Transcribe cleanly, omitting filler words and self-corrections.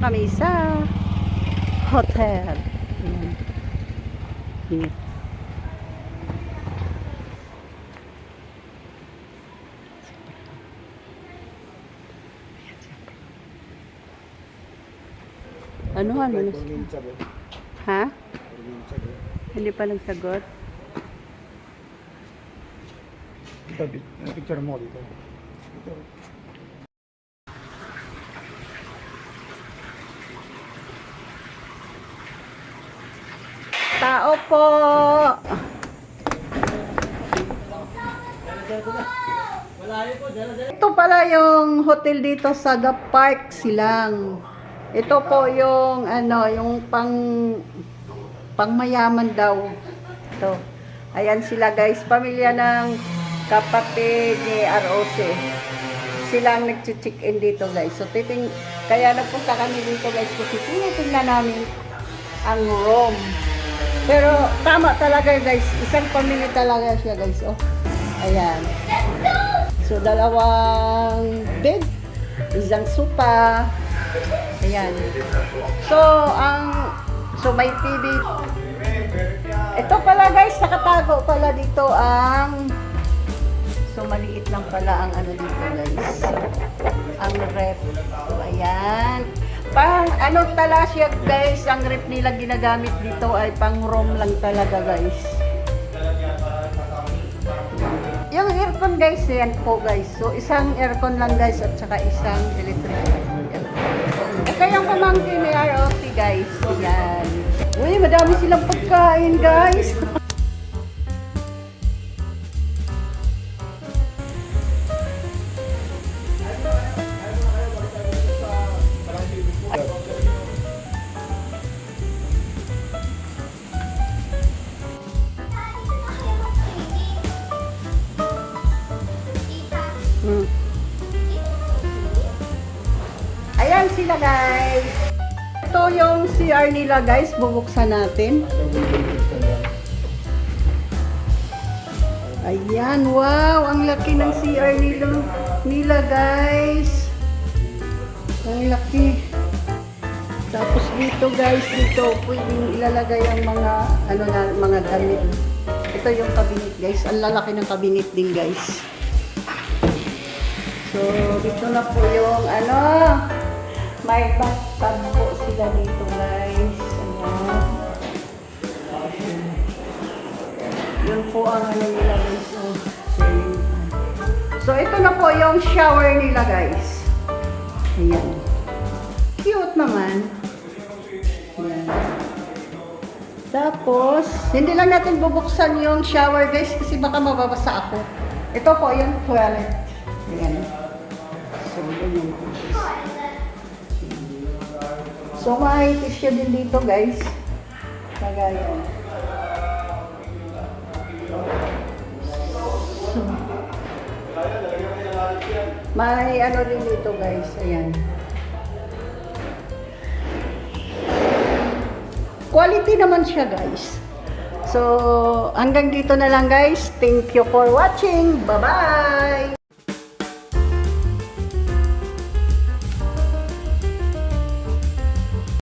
kami sa hotel. Ayan. Here. Ano? Ha? Hindi pa nagsagot? Picture mo dito. Ito. Tao po! Ito pala yung hotel dito sa The Park Silang. Ito po yung ano, yung pangmayaman daw. Ito. Ayan sila guys, pamilya ng kapatid ni ROC. Sila ang nag-check-in dito guys. So kaya nagpunta kami dito guys kasi tinitingnan namin ang room. Pero tama talaga guys, isang pamilya talaga siya guys. Oh. Ayan. So dalawang bed, isang sofa. Ayan. So may TV. Ito pala guys, nakatago pala dito ang maliit lang pala ang ano dito guys. Ang ref. So ayan. Pang ano tala siya guys, ang ref nila ginagamit dito ay pang room lang talaga guys. Yung aircon guys, yan po guys. So isang aircon lang guys at saka isang electric. Ito yung pamangkin ni ROT guys. Yan. Uy, madami silang pagkain guys. Ayan sila guys. Ito yung CR nila guys. Bubuksan natin. Ayan. Wow. Ang laki ng CR nila guys. Ang laki. Tapos dito guys. Dito pwedeng ilalagay ang mga mga damit. Ito yung cabinet guys. Ang lalaki ng cabinet din guys. So, dito na po yung may bathtub po sila dito guys. Ayan. Yun po ang nila guys. So, ito na po yung shower nila guys. Ayan. Cute naman. Ayan. Tapos, hindi lang natin bubuksan yung shower guys kasi baka mababasa ako. Ito po yung toilet. Ayan. So, yun. So, may tissue din dito, guys. Kagaya. So, may ano din dito, guys. Ayan. Quality naman siya, guys. So, hanggang dito na lang, guys. Thank you for watching. Bye-bye!